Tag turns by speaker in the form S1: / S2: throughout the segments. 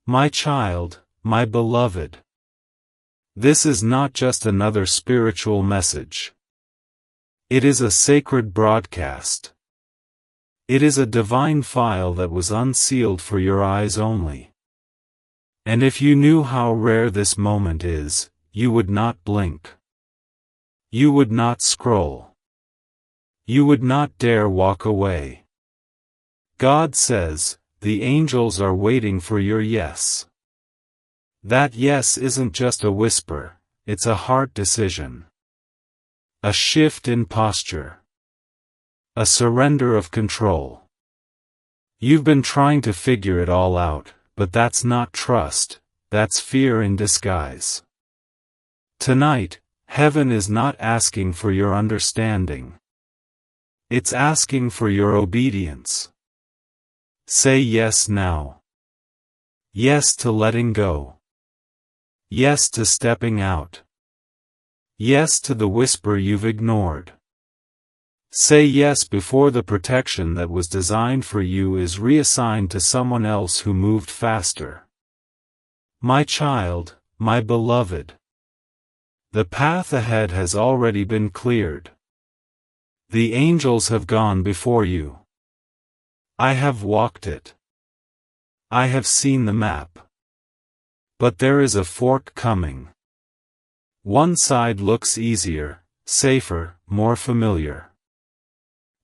S1: My child, my beloved. This is not just another spiritual message. It is a sacred broadcast. It is a divine file that was unsealed for your eyes only. And if you knew how rare this moment is, you would not blink. You would not scroll. You would not dare walk away. God says, the angels are waiting for your yes. That yes isn't just a whisper, it's a heart decision. A shift in posture. A surrender of control. You've been trying to figure it all out, but that's not trust, that's fear in disguise. Tonight, heaven is not asking for your understanding. It's asking for your obedience. Say yes now. Yes to letting go. Yes to stepping out. Yes to the whisper you've ignored. Say yes before the protection that was designed for you is reassigned to someone else who moved faster. My child, my beloved. The path ahead has already been cleared. The angels have gone before you. I have walked it. I have seen the map. But there is a fork coming. One side looks easier, safer, more familiar.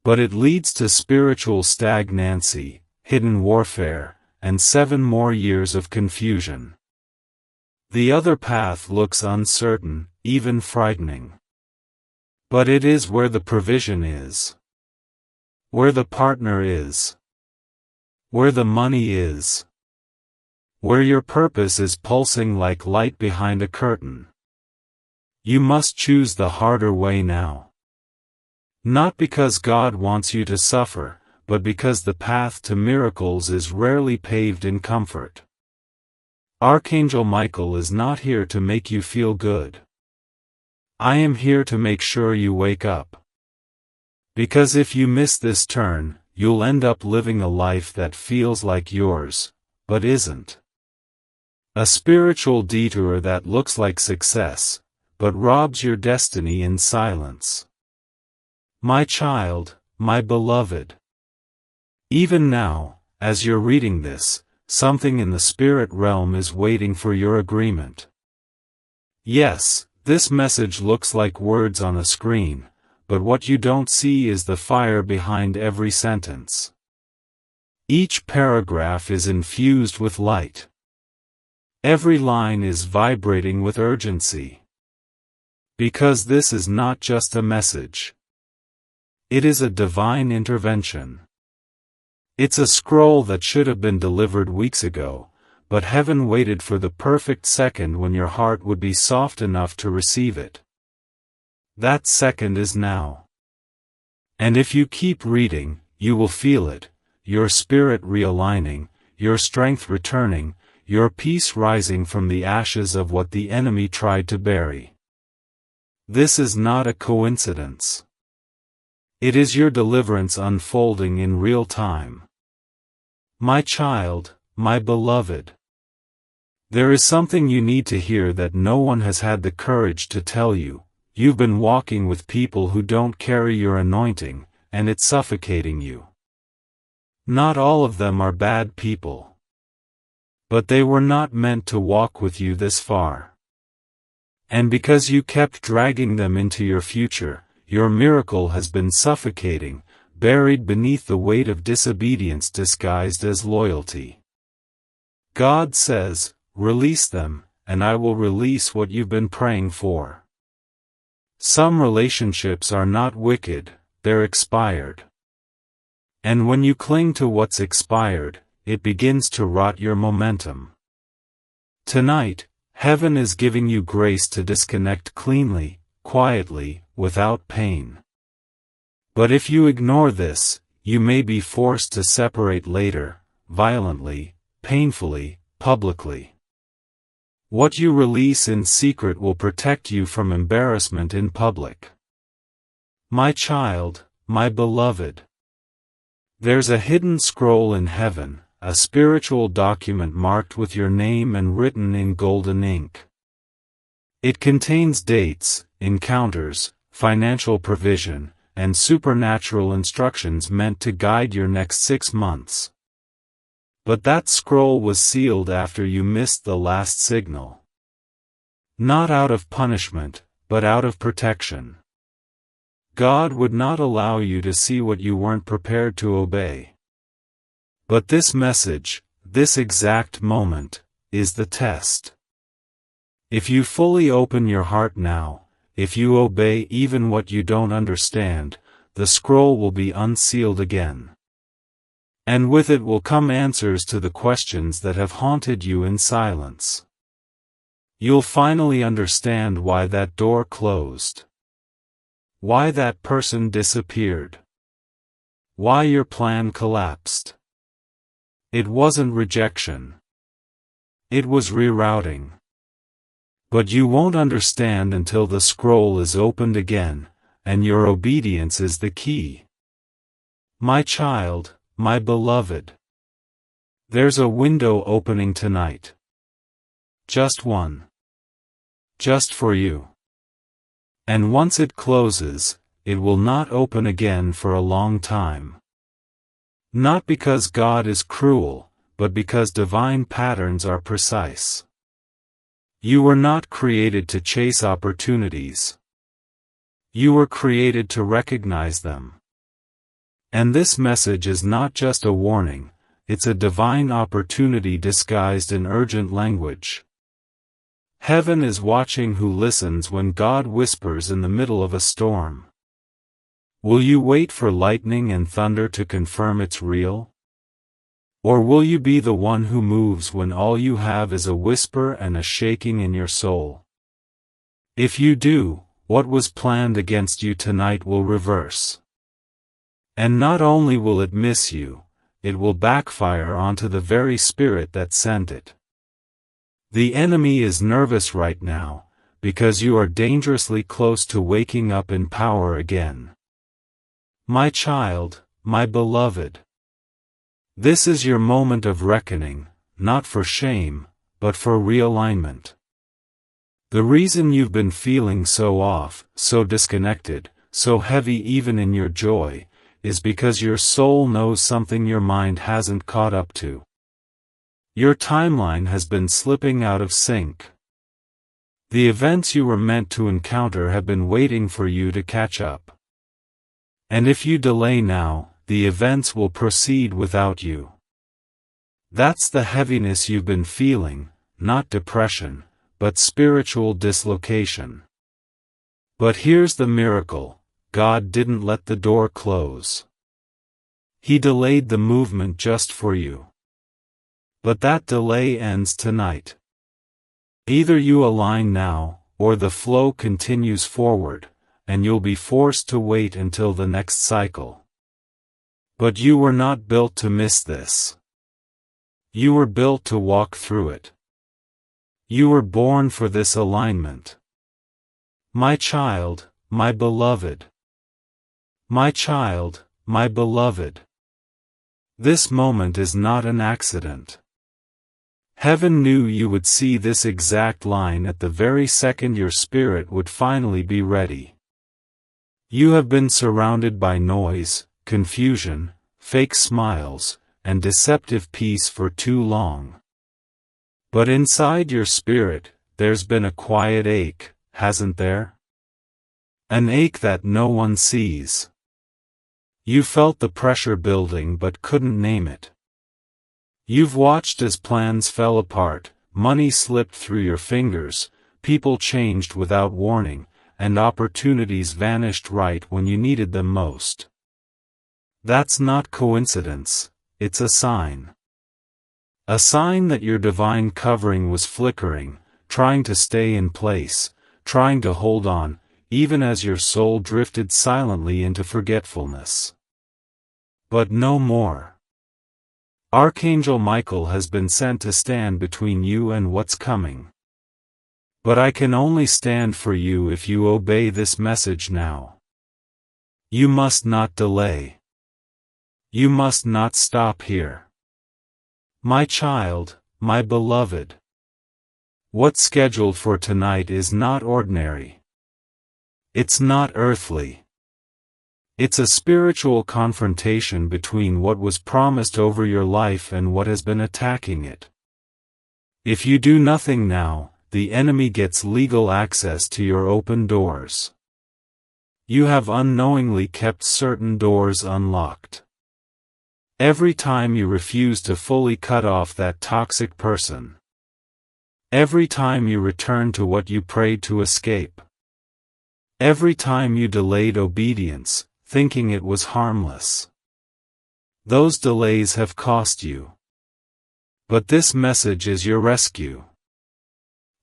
S1: But it leads to spiritual stagnancy, hidden warfare, and 7 more years of confusion. The other path looks uncertain, even frightening. But it is where the provision is. Where the partner is. Where the money is. Where your purpose is pulsing like light behind a curtain. You must choose the harder way now. Not because God wants you to suffer, but because the path to miracles is rarely paved in comfort. Archangel Michael is not here to make you feel good. I am here to make sure you wake up. Because if you miss this turn, you'll end up living a life that feels like yours, but isn't. A spiritual detour that looks like success, but robs your destiny in silence. My child, my beloved. Even now, as you're reading this, something in the spirit realm is waiting for your agreement. Yes, this message looks like words on a screen, but what you don't see is the fire behind every sentence. Each paragraph is infused with light. Every line is vibrating with urgency. Because this is not just a message. It is a divine intervention. It's a scroll that should have been delivered weeks ago, but heaven waited for the perfect second when your heart would be soft enough to receive it. That second is now. And if you keep reading, you will feel it, your spirit realigning, your strength returning, your peace rising from the ashes of what the enemy tried to bury. This is not a coincidence. It is your deliverance unfolding in real time. My child, my beloved. There is something you need to hear that no one has had the courage to tell you. You've been walking with people who don't carry your anointing, and it's suffocating you. Not all of them are bad people. But they were not meant to walk with you this far. And because you kept dragging them into your future, your miracle has been suffocating, buried beneath the weight of disobedience disguised as loyalty. God says, release them, and I will release what you've been praying for. Some relationships are not wicked, they're expired. And when you cling to what's expired, it begins to rot your momentum. Tonight, heaven is giving you grace to disconnect cleanly, quietly, without pain. But if you ignore this, you may be forced to separate later, violently, painfully, publicly. What you release in secret will protect you from embarrassment in public. My child, my beloved. There's a hidden scroll in heaven, a spiritual document marked with your name and written in golden ink. It contains dates, encounters, financial provision, and supernatural instructions meant to guide your next 6 months. But that scroll was sealed after you missed the last signal. Not out of punishment, but out of protection. God would not allow you to see what you weren't prepared to obey. But this message, this exact moment, is the test. If you fully open your heart now, if you obey even what you don't understand, the scroll will be unsealed again. And with it will come answers to the questions that have haunted you in silence. You'll finally understand why that door closed. Why that person disappeared. Why your plan collapsed. It wasn't rejection. It was rerouting. But you won't understand until the scroll is opened again, and your obedience is the key. My child, my beloved. There's a window opening tonight. Just one. Just for you. And once it closes, it will not open again for a long time. Not because God is cruel, but because divine patterns are precise. You were not created to chase opportunities. You were created to recognize them. And this message is not just a warning, it's a divine opportunity disguised in urgent language. Heaven is watching who listens when God whispers in the middle of a storm. Will you wait for lightning and thunder to confirm it's real? Or will you be the one who moves when all you have is a whisper and a shaking in your soul? If you do, what was planned against you tonight will reverse. And not only will it miss you, it will backfire onto the very spirit that sent it. The enemy is nervous right now, because you are dangerously close to waking up in power again. My child, my beloved. This is your moment of reckoning, not for shame, but for realignment. The reason you've been feeling so off, so disconnected, so heavy even in your joy, is because your soul knows something your mind hasn't caught up to. Your timeline has been slipping out of sync. The events you were meant to encounter have been waiting for you to catch up. And if you delay now, the events will proceed without you. That's the heaviness you've been feeling, not depression, but spiritual dislocation. But here's the miracle: God didn't let the door close. He delayed the movement just for you. But that delay ends tonight. Either you align now, or the flow continues forward, and you'll be forced to wait until the next cycle. But you were not built to miss this. You were built to walk through it. You were born for this alignment. My child, my beloved. My child, my beloved. This moment is not an accident. Heaven knew you would see this exact line at the very second your spirit would finally be ready. You have been surrounded by noise, confusion, fake smiles, and deceptive peace for too long. But inside your spirit, there's been a quiet ache, hasn't there? An ache that no one sees. You felt the pressure building but couldn't name it. You've watched as plans fell apart, money slipped through your fingers, people changed without warning, and opportunities vanished right when you needed them most. That's not coincidence, it's a sign. A sign that your divine covering was flickering, trying to stay in place, trying to hold on, even as your soul drifted silently into forgetfulness. But no more. Archangel Michael has been sent to stand between you and what's coming. But I can only stand for you if you obey this message now. You must not delay. You must not stop here. My child, my beloved. What's scheduled for tonight is not ordinary. It's not earthly. It's a spiritual confrontation between what was promised over your life and what has been attacking it. If you do nothing now, the enemy gets legal access to your open doors. You have unknowingly kept certain doors unlocked. Every time you refuse to fully cut off that toxic person. Every time you return to what you prayed to escape. Every time you delayed obedience, thinking it was harmless. Those delays have cost you. But this message is your rescue.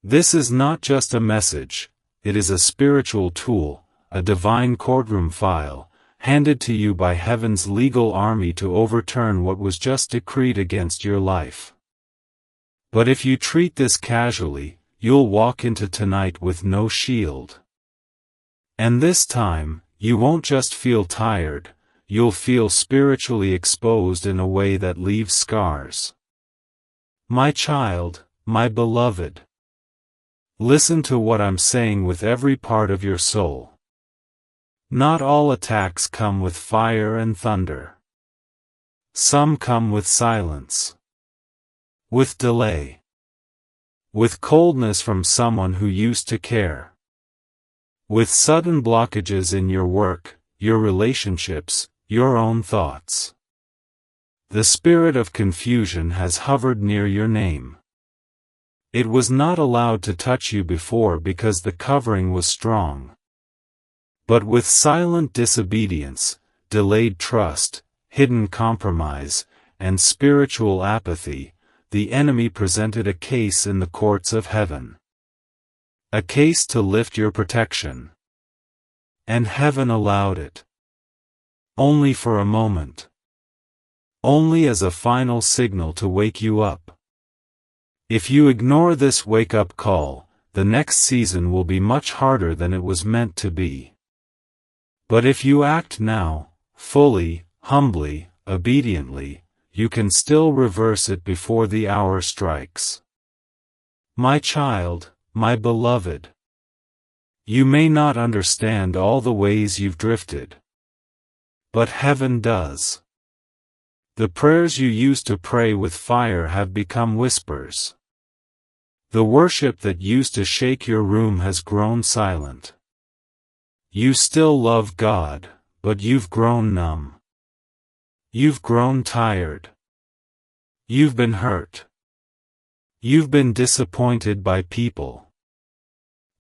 S1: This is not just a message, it is a spiritual tool, a divine courtroom file, handed to you by heaven's legal army to overturn what was just decreed against your life. But if you treat this casually, you'll walk into tonight with no shield. And this time, you won't just feel tired, you'll feel spiritually exposed in a way that leaves scars. My child, my beloved. Listen to what I'm saying with every part of your soul. Not all attacks come with fire and thunder. Some come with silence. With delay. With coldness from someone who used to care. With sudden blockages in your work, your relationships, your own thoughts. The spirit of confusion has hovered near your name. It was not allowed to touch you before because the covering was strong. But with silent disobedience, delayed trust, hidden compromise, and spiritual apathy, the enemy presented a case in the courts of heaven. A case to lift your protection. And heaven allowed it. Only for a moment. Only as a final signal to wake you up. If you ignore this wake-up call, the next season will be much harder than it was meant to be. But if you act now, fully, humbly, obediently, you can still reverse it before the hour strikes. My child, my beloved. You may not understand all the ways you've drifted. But heaven does. The prayers you used to pray with fire have become whispers. The worship that used to shake your room has grown silent. You still love God, but you've grown numb. You've grown tired. You've been hurt. You've been disappointed by people.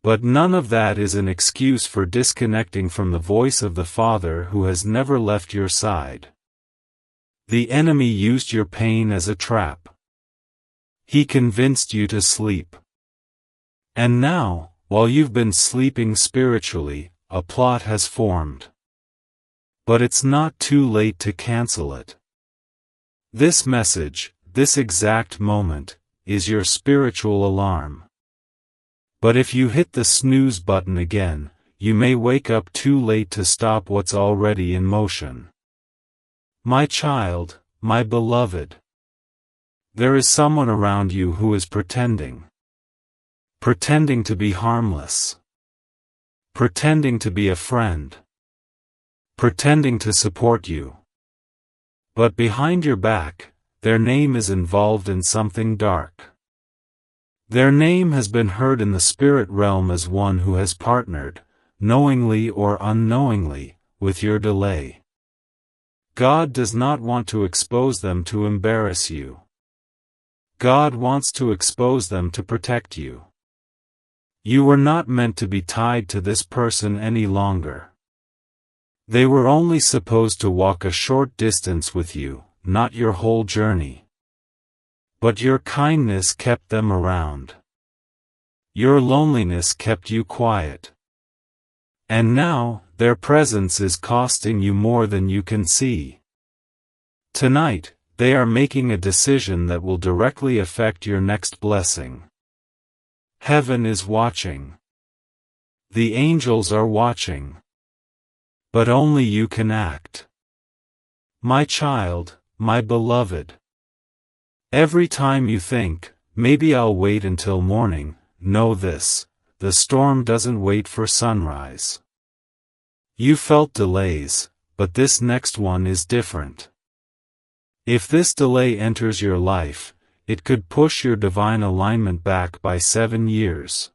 S1: But none of that is an excuse for disconnecting from the voice of the Father who has never left your side. The enemy used your pain as a trap. He convinced you to sleep. And now, while you've been sleeping spiritually, a plot has formed. But it's not too late to cancel it. This message, this exact moment, is your spiritual alarm. But if you hit the snooze button again, you may wake up too late to stop what's already in motion. My child, my beloved. There is someone around you who is pretending. Pretending to be harmless. Pretending to be a friend. Pretending to support you. But behind your back, their name is involved in something dark. Their name has been heard in the spirit realm as one who has partnered, knowingly or unknowingly, with your delay. God does not want to expose them to embarrass you. God wants to expose them to protect you. You were not meant to be tied to this person any longer. They were only supposed to walk a short distance with you, not your whole journey. But your kindness kept them around. Your loneliness kept you quiet. And now, their presence is costing you more than you can see. Tonight, they are making a decision that will directly affect your next blessing. Heaven is watching. The angels are watching. But only you can act. My child, my beloved. Every time you think, maybe I'll wait until morning, know this: the storm doesn't wait for sunrise. You felt delays, but this next one is different. If this delay enters your life, it could push your divine alignment back by 7 years.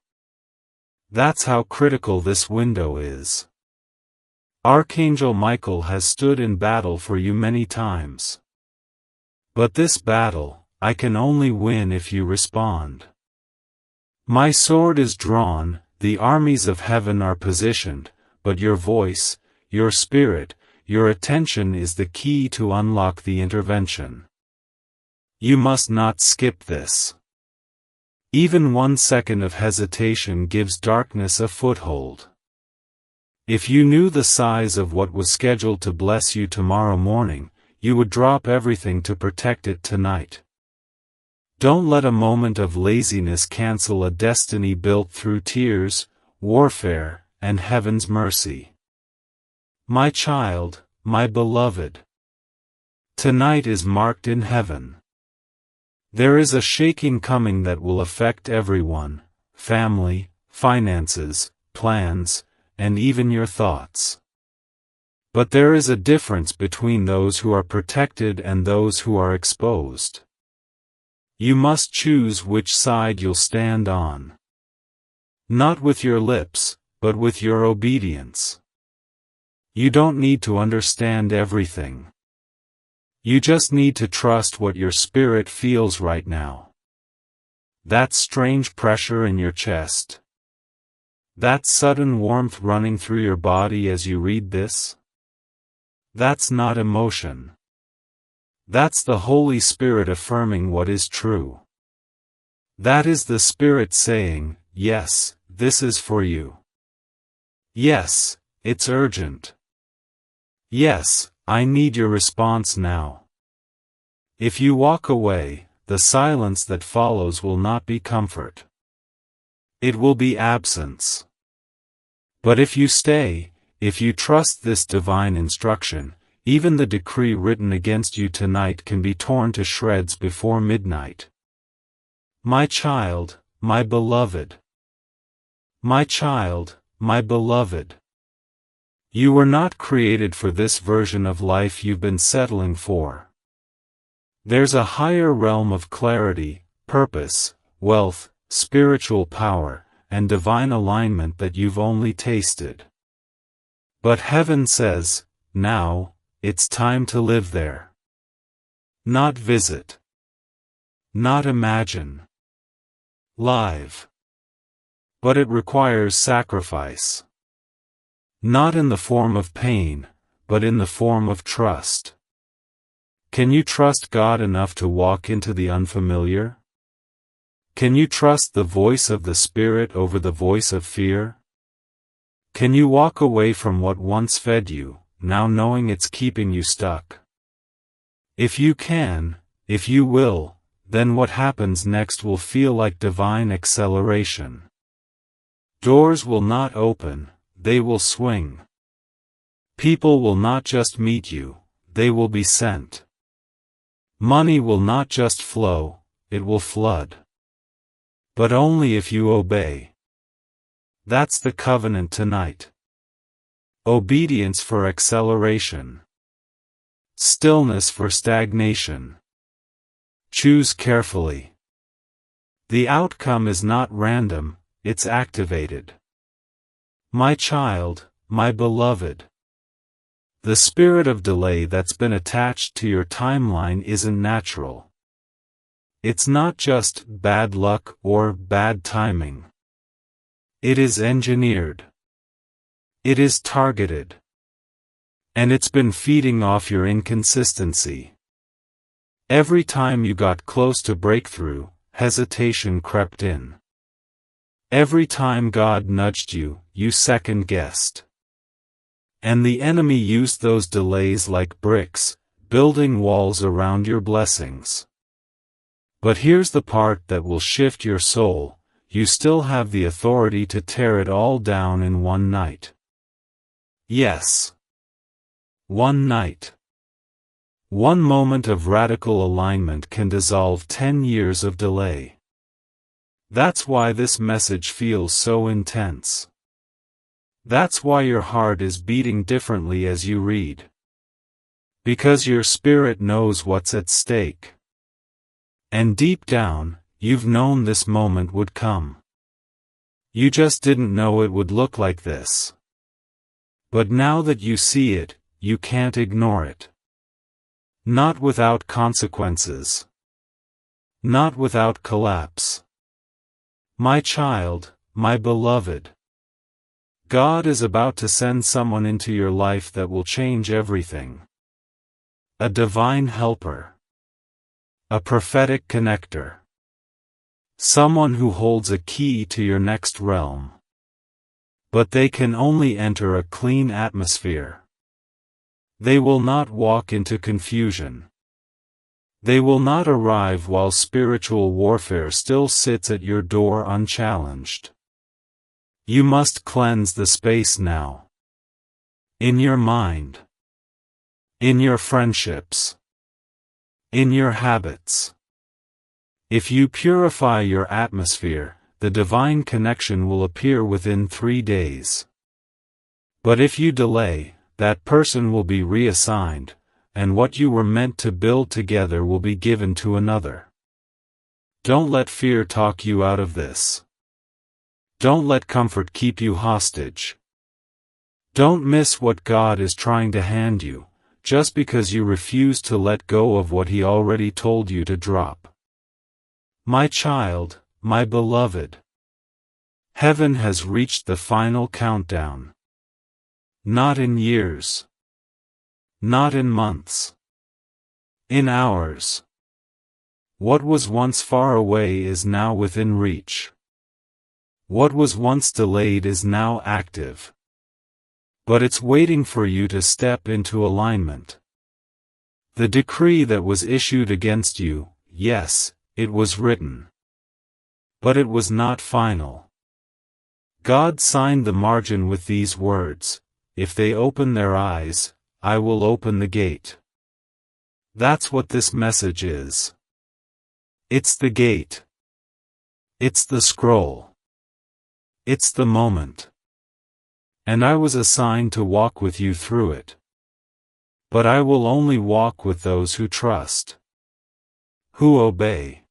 S1: That's how critical this window is. Archangel Michael has stood in battle for you many times. But this battle, I can only win if you respond. My sword is drawn, the armies of heaven are positioned, but your voice, your spirit, your attention is the key to unlock the intervention. You must not skip this. Even 1 second of hesitation gives darkness a foothold. If you knew the size of what was scheduled to bless you tomorrow morning, you would drop everything to protect it tonight. Don't let a moment of laziness cancel a destiny built through tears, warfare, and heaven's mercy. My child, my beloved. Tonight is marked in heaven. There is a shaking coming that will affect everyone: family, finances, plans, and even your thoughts. But there is a difference between those who are protected and those who are exposed. You must choose which side you'll stand on. Not with your lips, but with your obedience. You don't need to understand everything. You just need to trust what your spirit feels right now. That strange pressure in your chest. That sudden warmth running through your body as you read this. That's not emotion. That's the Holy Spirit affirming what is true. That is the Spirit saying, yes, this is for you. Yes, it's urgent. Yes, I need your response now. If you walk away, the silence that follows will not be comfort. It will be absence. But if you stay, if you trust this divine instruction, even the decree written against you tonight can be torn to shreds before midnight. My child, my beloved. My child, my beloved. You were not created for this version of life you've been settling for. There's a higher realm of clarity, purpose, wealth, spiritual power, and divine alignment that you've only tasted. But heaven says, now, it's time to live there. Not visit. Not imagine. Live. But it requires sacrifice. Not in the form of pain, but in the form of trust. Can you trust God enough to walk into the unfamiliar? Can you trust the voice of the Spirit over the voice of fear? Can you walk away from what once fed you, now knowing it's keeping you stuck? If you can, if you will, then what happens next will feel like divine acceleration. Doors will not open, they will swing. People will not just meet you, they will be sent. Money will not just flow, it will flood. But only if you obey. That's the covenant tonight. Obedience for acceleration. Stillness for stagnation. Choose carefully. The outcome is not random, it's activated. My child, my beloved. The spirit of delay that's been attached to your timeline isn't natural. It's not just bad luck or bad timing. It is engineered. It is targeted. And it's been feeding off your inconsistency. Every time you got close to breakthrough, hesitation crept in. Every time God nudged you, you second-guessed. And the enemy used those delays like bricks, building walls around your blessings. But here's the part that will shift your soul: you still have the authority to tear it all down in one night. Yes. One night. One moment of radical alignment can dissolve 10 years of delay. That's why this message feels so intense. That's why your heart is beating differently as you read. Because your spirit knows what's at stake. And deep down, you've known this moment would come. You just didn't know it would look like this. But now that you see it, you can't ignore it. Not without consequences. Not without collapse. My child, my beloved. God is about to send someone into your life that will change everything. A divine helper. A prophetic connector. Someone who holds a key to your next realm. But they can only enter a clean atmosphere. They will not walk into confusion. They will not arrive while spiritual warfare still sits at your door unchallenged. You must cleanse the space now. In your mind. In your friendships. In your habits. If you purify your atmosphere, the divine connection will appear within 3 days. But if you delay, that person will be reassigned, and what you were meant to build together will be given to another. Don't let fear talk you out of this. Don't let comfort keep you hostage. Don't miss what God is trying to hand you, just because you refuse to let go of what He already told you to drop. My child, my beloved. Heaven has reached the final countdown. Not in years. Not in months. In hours. What was once far away is now within reach. What was once delayed is now active. But it's waiting for you to step into alignment. The decree that was issued against you, yes, it was written. But it was not final. God signed the margin with these words, "If they open their eyes, I will open the gate." That's what this message is. It's the gate. It's the scroll. It's the moment. And I was assigned to walk with you through it. But I will only walk with those who trust. Who obey.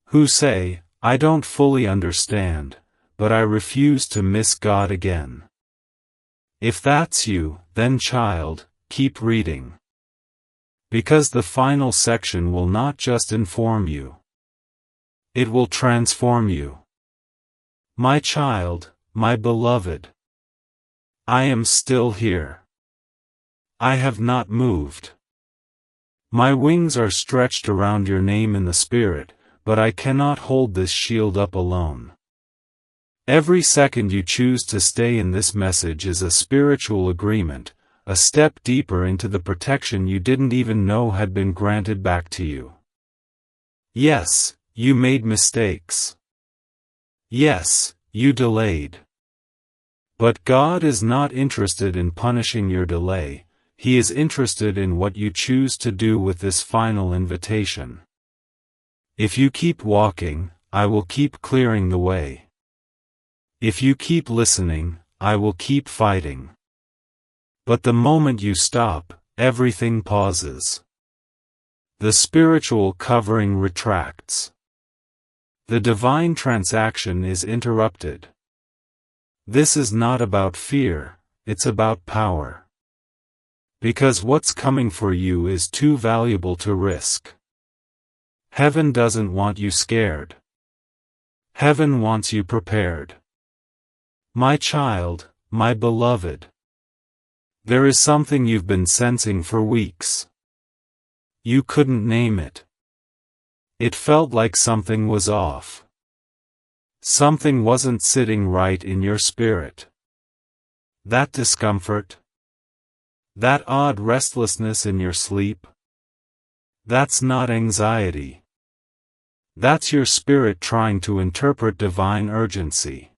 S1: Who say, "I don't fully understand, but I refuse to miss God again." If that's you, then child, keep reading. Because the final section will not just inform you. It will transform you. My child, my beloved. I am still here. I have not moved. My wings are stretched around your name in the Spirit, but I cannot hold this shield up alone. Every second you choose to stay in this message is a spiritual agreement, a step deeper into the protection you didn't even know had been granted back to you. Yes, you made mistakes. Yes, you delayed. But God is not interested in punishing your delay, He is interested in what you choose to do with this final invitation. If you keep walking, I will keep clearing the way. If you keep listening, I will keep fighting. But the moment you stop, everything pauses. The spiritual covering retracts. The divine transaction is interrupted. This is not about fear, it's about power. Because what's coming for you is too valuable to risk. Heaven doesn't want you scared. Heaven wants you prepared. My child, my beloved. There is something you've been sensing for weeks. You couldn't name it. It felt like something was off. Something wasn't sitting right in your spirit. That discomfort? That odd restlessness in your sleep? That's not anxiety. That's your spirit trying to interpret divine urgency.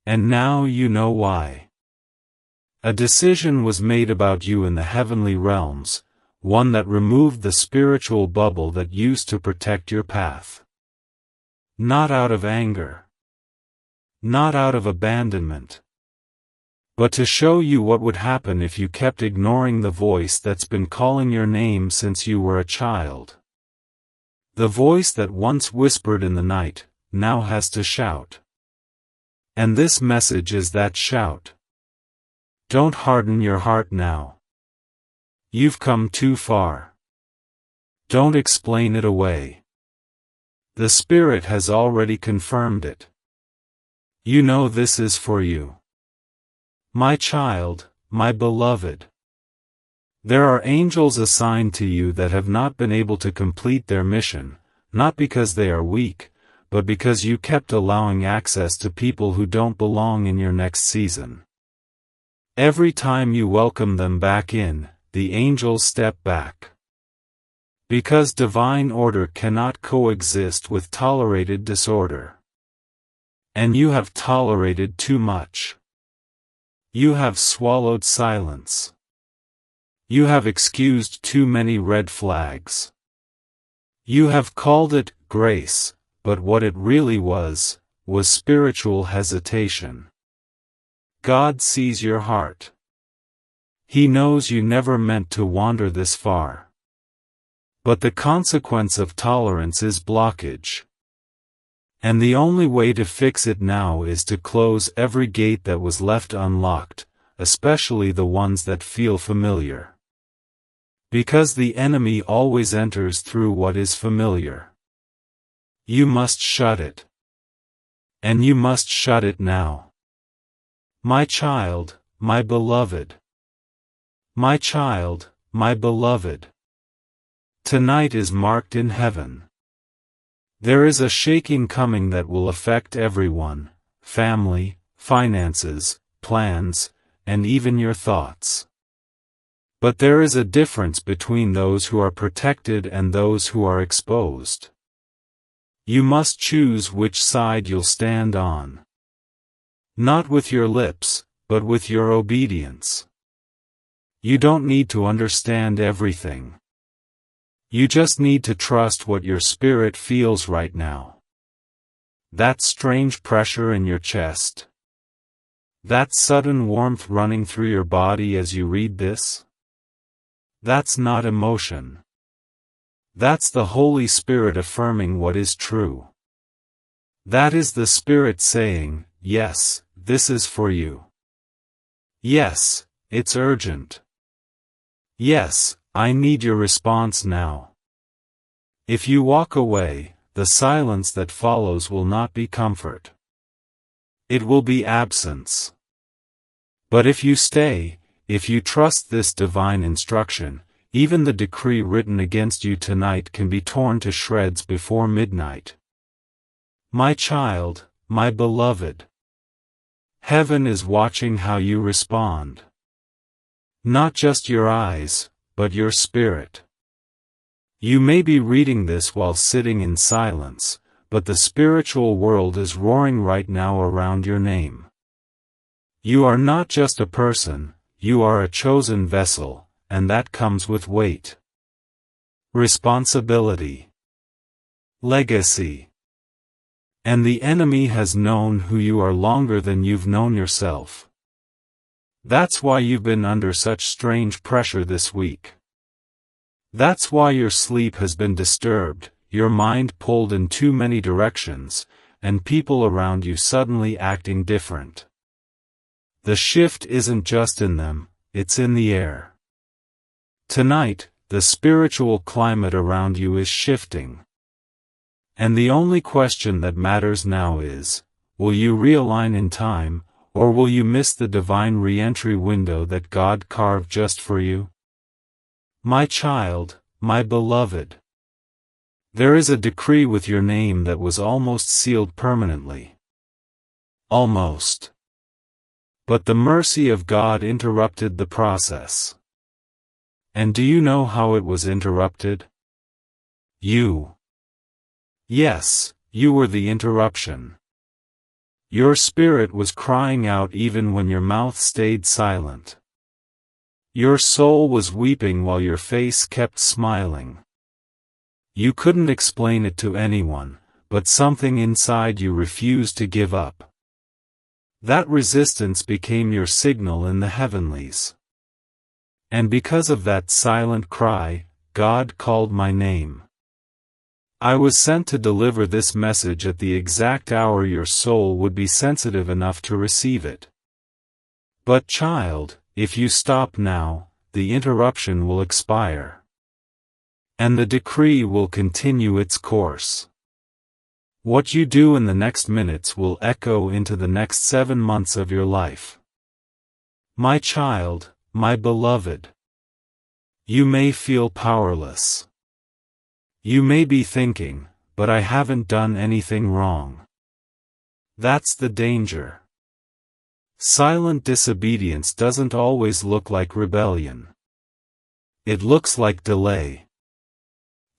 S1: And now you know why. A decision was made about you in the heavenly realms, one that removed the spiritual bubble that used to protect your path. Not out of anger. Not out of abandonment. But to show you what would happen if you kept ignoring the voice that's been calling your name since you were a child. The voice that once whispered in the night, now has to shout. And this message is that shout. Don't harden your heart now. You've come too far. Don't explain it away. The Spirit has already confirmed it. You know this is for you. My child, my beloved. There are angels assigned to you that have not been able to complete their mission, not because they are weak, but because you kept allowing access to people who don't belong in your next season. Every time you welcome them back in, the angels step back. Because divine order cannot coexist with tolerated disorder. And you have tolerated too much. You have swallowed silence. You have excused too many red flags. You have called it grace, but what it really was spiritual hesitation. God sees your heart. He knows you never meant to wander this far. But the consequence of tolerance is blockage. And the only way to fix it now is to close every gate that was left unlocked, especially the ones that feel familiar. Because the enemy always enters through what is familiar. You must shut it. And you must shut it now. My child, my beloved. My child, my beloved. Tonight is marked in heaven. There is a shaking coming that will affect everyone, family, finances, plans, and even your thoughts. But there is a difference between those who are protected and those who are exposed. You must choose which side you'll stand on. Not with your lips, but with your obedience. You don't need to understand everything. You just need to trust what your spirit feels right now. That strange pressure in your chest. That sudden warmth running through your body as you read this. That's not emotion. That's the Holy Spirit affirming what is true. That is the Spirit saying, yes, this is for you. Yes, it's urgent. Yes, I need your response now. If you walk away, the silence that follows will not be comfort. It will be absence. But if you stay, if you trust this divine instruction, even the decree written against you tonight can be torn to shreds before midnight. My child, my beloved. Heaven is watching how you respond. Not just your eyes, but your spirit. You may be reading this while sitting in silence, but the spiritual world is roaring right now around your name. You are not just a person, you are a chosen vessel, and that comes with weight. Responsibility. Legacy. And the enemy has known who you are longer than you've known yourself. That's why you've been under such strange pressure this week. That's why your sleep has been disturbed, your mind pulled in too many directions, and people around you suddenly acting different. The shift isn't just in them, it's in the air. Tonight, the spiritual climate around you is shifting. And the only question that matters now is, will you realign in time, or will you miss the divine re-entry window that God carved just for you? My child, my beloved. There is a decree with your name that was almost sealed permanently. Almost. But the mercy of God interrupted the process. And do you know how it was interrupted? You. Yes, you were the interruption. Your spirit was crying out even when your mouth stayed silent. Your soul was weeping while your face kept smiling. You couldn't explain it to anyone, but something inside you refused to give up. That resistance became your signal in the heavenlies. And because of that silent cry, God called my name. I was sent to deliver this message at the exact hour your soul would be sensitive enough to receive it. But child, if you stop now, the interruption will expire. And the decree will continue its course. What you do in the next minutes will echo into the next 7 months of your life. My child, my beloved. You may feel powerless. You may be thinking, but I haven't done anything wrong. That's the danger. Silent disobedience doesn't always look like rebellion. It looks like delay.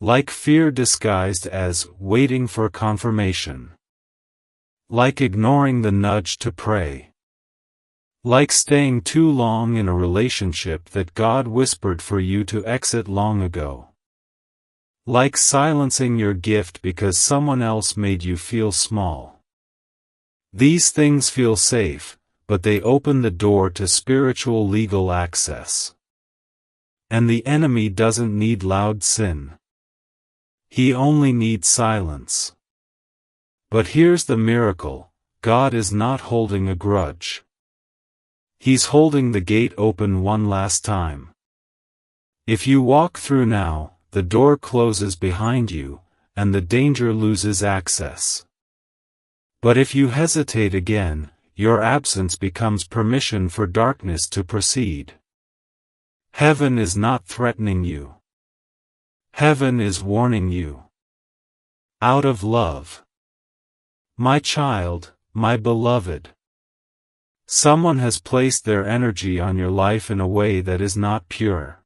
S1: Like fear disguised as waiting for confirmation. Like ignoring the nudge to pray. Like staying too long in a relationship that God whispered for you to exit long ago. Like silencing your gift because someone else made you feel small. These things feel safe, but they open the door to spiritual legal access. And the enemy doesn't need loud sin. He only needs silence. But here's the miracle, God is not holding a grudge. He's holding the gate open one last time. If you walk through now, the door closes behind you, and the danger loses access. But if you hesitate again, your absence becomes permission for darkness to proceed. Heaven is not threatening you. Heaven is warning you. Out of love. My child, my beloved. Someone has placed their energy on your life in a way that is not pure.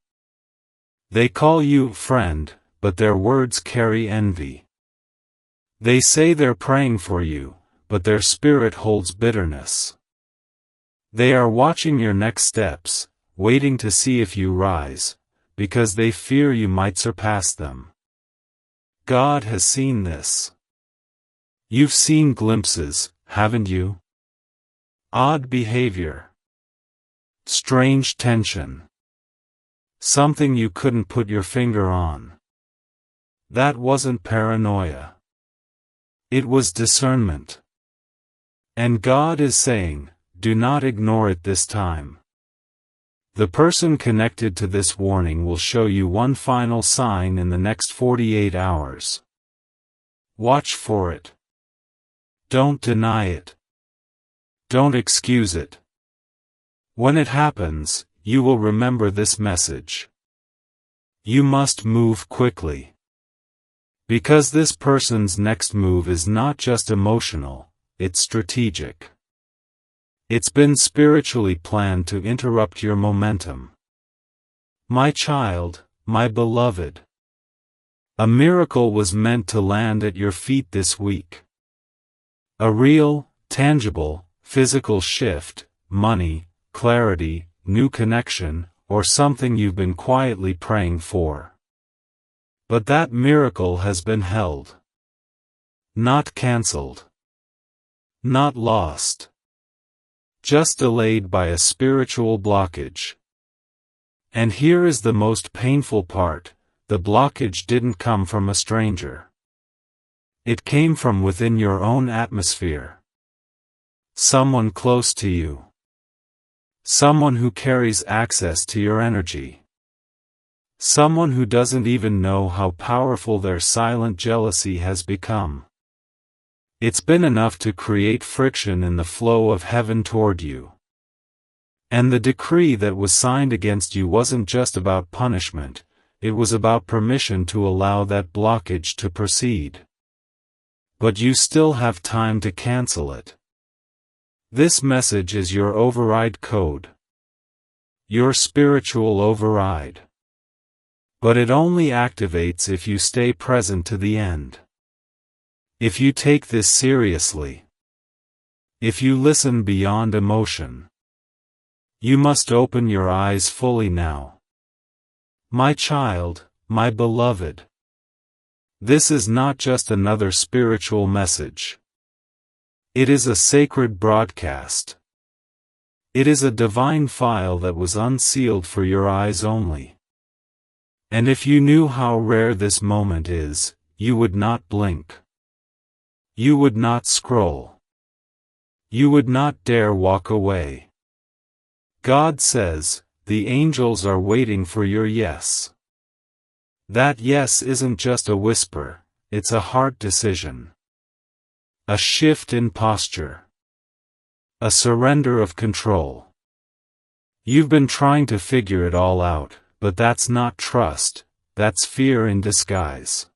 S1: They call you friend, but their words carry envy. They say they're praying for you, but their spirit holds bitterness. They are watching your next steps, waiting to see if you rise, because they fear you might surpass them. God has seen this. You've seen glimpses, haven't you? Odd behavior. Strange tension. Something you couldn't put your finger on. That wasn't paranoia. It was discernment. And God is saying, do not ignore it this time. The person connected to this warning will show you one final sign in the next 48 hours. Watch for it. Don't deny it. Don't excuse it. When it happens, you will remember this message. You must move quickly. Because this person's next move is not just emotional, it's strategic. It's been spiritually planned to interrupt your momentum. My child, my beloved. A miracle was meant to land at your feet this week. A real, tangible, physical shift, money, clarity, new connection, or something you've been quietly praying for. But that miracle has been held. Not cancelled. Not lost. Just delayed by a spiritual blockage. And here is the most painful part, the blockage didn't come from a stranger. It came from within your own atmosphere. Someone close to you. Someone who carries access to your energy. Someone who doesn't even know how powerful their silent jealousy has become. It's been enough to create friction in the flow of heaven toward you. And the decree that was signed against you wasn't just about punishment, it was about permission to allow that blockage to proceed. But you still have time to cancel it. This message is your override code. Your spiritual override. But it only activates if you stay present to the end. If you take this seriously. If you listen beyond emotion. You must open your eyes fully now. My child, my beloved. This is not just another spiritual message. It is a sacred broadcast. It is a divine file that was unsealed for your eyes only. And if you knew how rare this moment is, you would not blink. You would not scroll. You would not dare walk away. God says, the angels are waiting for your yes. That yes isn't just a whisper, it's a heart decision. A shift in posture. A surrender of control. You've been trying to figure it all out, but that's not trust, that's fear in disguise.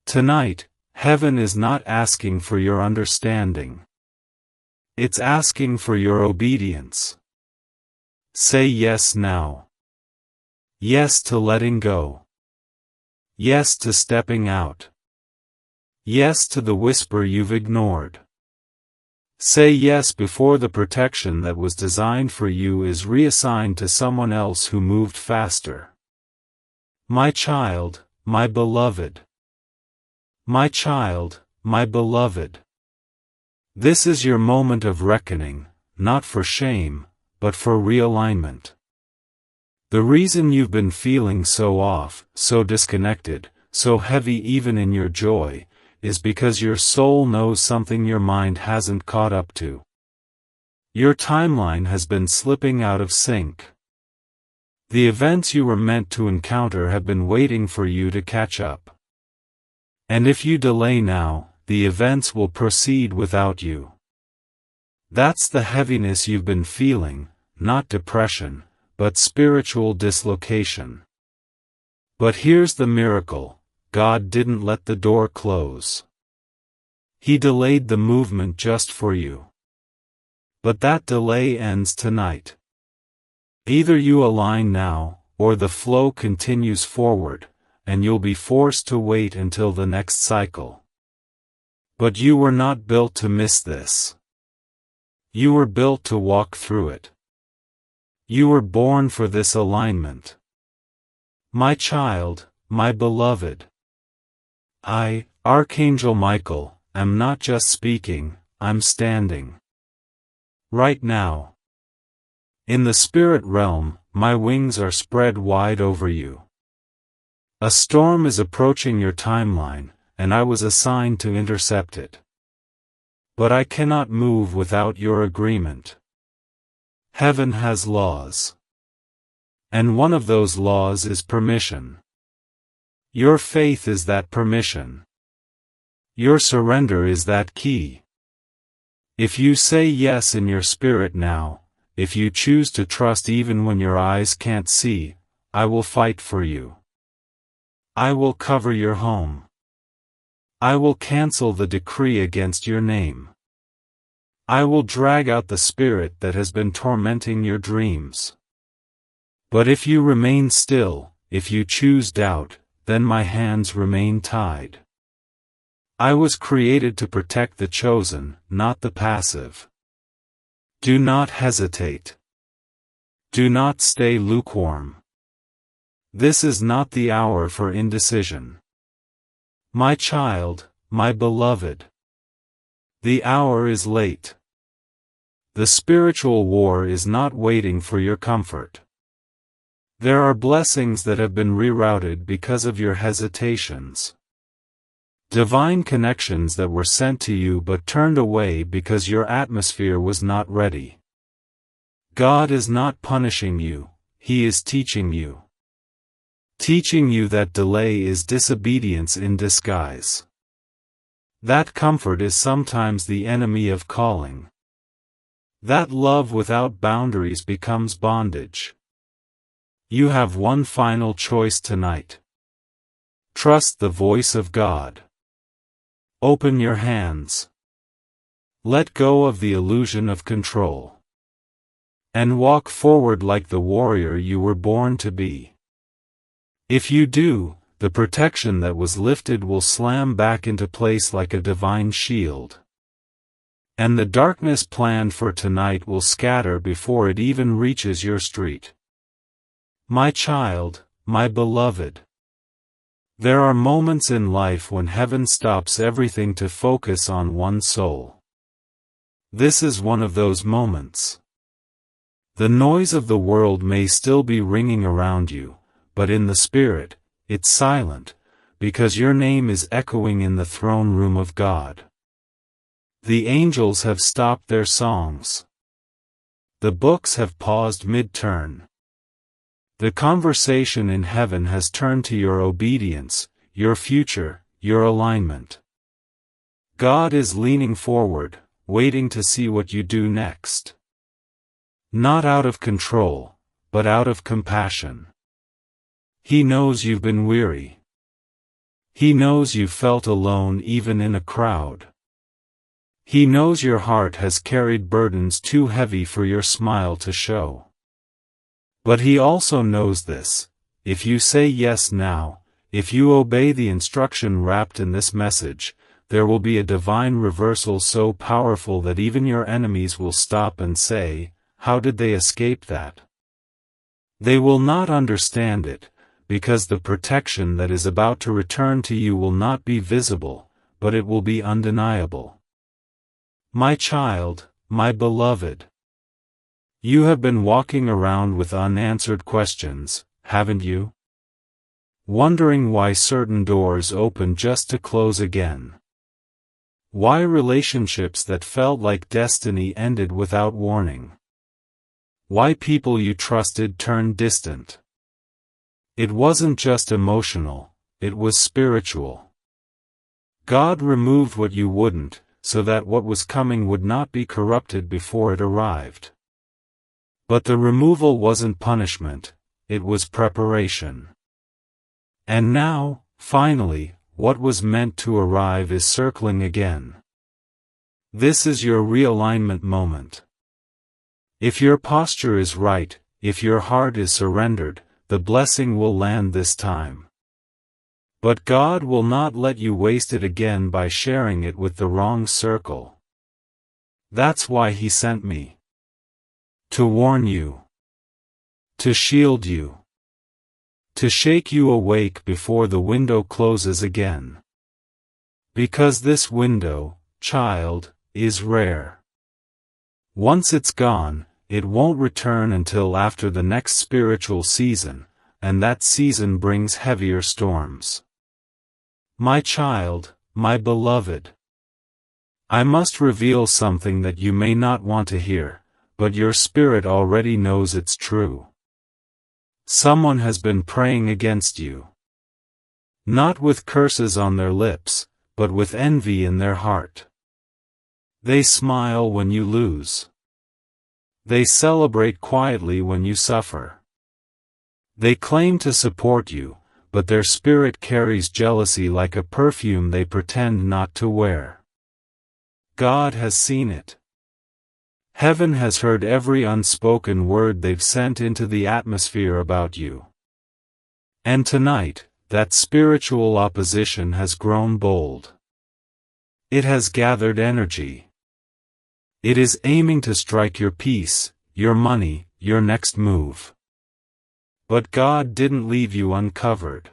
S1: Tonight, heaven is not asking for your understanding. It's asking for your obedience. Say yes now. Yes to letting go. Yes to stepping out. Yes to the whisper you've ignored. Say yes before the protection that was designed for you is reassigned to someone else who moved faster. My child, my beloved. My child, my beloved. This is your moment of reckoning, not for shame, but for realignment. The reason you've been feeling so off, so disconnected, so heavy even in your joy, is because your soul knows something your mind hasn't caught up to. Your timeline has been slipping out of sync. The events you were meant to encounter have been waiting for you to catch up. And if you delay now, the events will proceed without you. That's the heaviness you've been feeling, not depression, but spiritual dislocation. But here's the miracle. God didn't let the door close. He delayed the movement just for you. But that delay ends tonight. Either you align now, or the flow continues forward, and you'll be forced to wait until the next cycle. But you were not built to miss this. You were built to walk through it. You were born for this alignment. My child, my beloved. I, Archangel Michael, am not just speaking, I'm standing. Right now. In the spirit realm, my wings are spread wide over you. A storm is approaching your timeline, and I was assigned to intercept it. But I cannot move without your agreement. Heaven has laws. And one of those laws is permission. Your faith is that permission. Your surrender is that key. If you say yes in your spirit now, if you choose to trust even when your eyes can't see, I will fight for you. I will cover your home. I will cancel the decree against your name. I will drag out the spirit that has been tormenting your dreams. But if you remain still, if you choose doubt, then my hands remain tied. I was created to protect the chosen, not the passive. Do not hesitate. Do not stay lukewarm. This is not the hour for indecision. My child, my beloved. The hour is late. The spiritual war is not waiting for your comfort. There are blessings that have been rerouted because of your hesitations. Divine connections that were sent to you but turned away because your atmosphere was not ready. God is not punishing you, He is teaching you. Teaching you that delay is disobedience in disguise. That comfort is sometimes the enemy of calling. That love without boundaries becomes bondage. You have one final choice tonight. Trust the voice of God. Open your hands. Let go of the illusion of control. And walk forward like the warrior you were born to be. If you do, the protection that was lifted will slam back into place like a divine shield. And the darkness planned for tonight will scatter before it even reaches your street. My child, my beloved. There are moments in life when heaven stops everything to focus on one soul. This is one of those moments. The noise of the world may still be ringing around you, but in the spirit, it's silent, because your name is echoing in the throne room of God. The angels have stopped their songs. The books have paused mid-turn. The conversation in heaven has turned to your obedience, your future, your alignment. God is leaning forward, waiting to see what you do next. Not out of control, but out of compassion. He knows you've been weary. He knows you felt alone even in a crowd. He knows your heart has carried burdens too heavy for your smile to show. But he also knows this: if you say yes now, if you obey the instruction wrapped in this message, there will be a divine reversal so powerful that even your enemies will stop and say, "How did they escape that?" They will not understand it, because the protection that is about to return to you will not be visible, but it will be undeniable. My child, my beloved. You have been walking around with unanswered questions, haven't you? Wondering why certain doors open just to close again. Why relationships that felt like destiny ended without warning. Why people you trusted turned distant. It wasn't just emotional, it was spiritual. God removed what you wouldn't, so that what was coming would not be corrupted before it arrived. But the removal wasn't punishment, it was preparation. And now, finally, what was meant to arrive is circling again. This is your realignment moment. If your posture is right, if your heart is surrendered, the blessing will land this time. But God will not let you waste it again by sharing it with the wrong circle. That's why He sent me. To warn you. To shield you. To shake you awake before the window closes again. Because this window, child, is rare. Once it's gone, it won't return until after the next spiritual season, and that season brings heavier storms. My child, my beloved. I must reveal something that you may not want to hear, but your spirit already knows it's true. Someone has been praying against you. Not with curses on their lips, but with envy in their heart. They smile when you lose. They celebrate quietly when you suffer. They claim to support you, but their spirit carries jealousy like a perfume they pretend not to wear. God has seen it. Heaven has heard every unspoken word they've sent into the atmosphere about you. And tonight, that spiritual opposition has grown bold. It has gathered energy. It is aiming to strike your peace, your money, your next move. But God didn't leave you uncovered.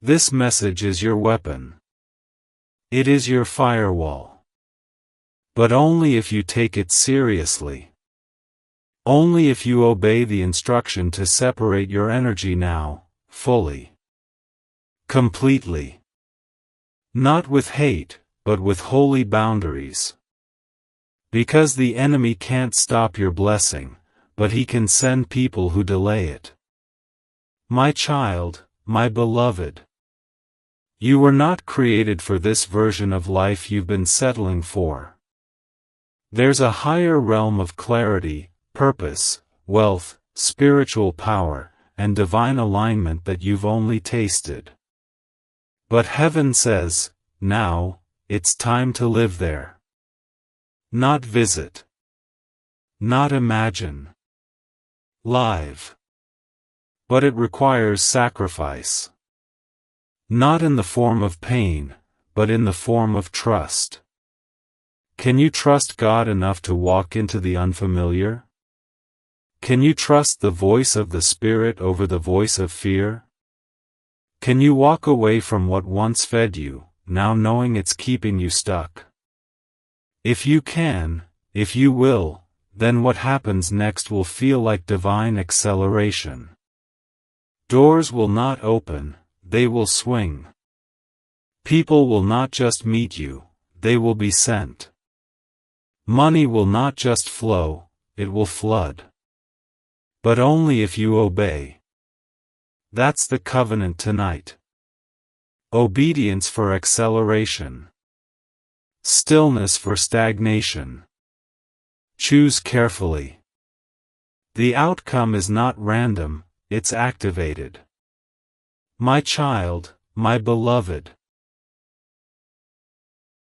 S1: This message is your weapon. It is your firewall. But only if you take it seriously. Only if you obey the instruction to separate your energy now, fully. Completely. Not with hate, but with holy boundaries. Because the enemy can't stop your blessing, but he can send people who delay it. My child, my beloved. You were not created for this version of life you've been settling for. There's a higher realm of clarity, purpose, wealth, spiritual power, and divine alignment that you've only tasted. But heaven says, now, it's time to live there. Not visit. Not imagine. Live. But it requires sacrifice. Not in the form of pain, but in the form of trust. Can you trust God enough to walk into the unfamiliar? Can you trust the voice of the Spirit over the voice of fear? Can you walk away from what once fed you, now knowing it's keeping you stuck? If you can, if you will, then what happens next will feel like divine acceleration. Doors will not open, they will swing. People will not just meet you, they will be sent. Money will not just flow, it will flood. But only if you obey. That's the covenant tonight. Obedience for acceleration. Stillness for stagnation. Choose carefully. The outcome is not random, it's activated. My child, my beloved,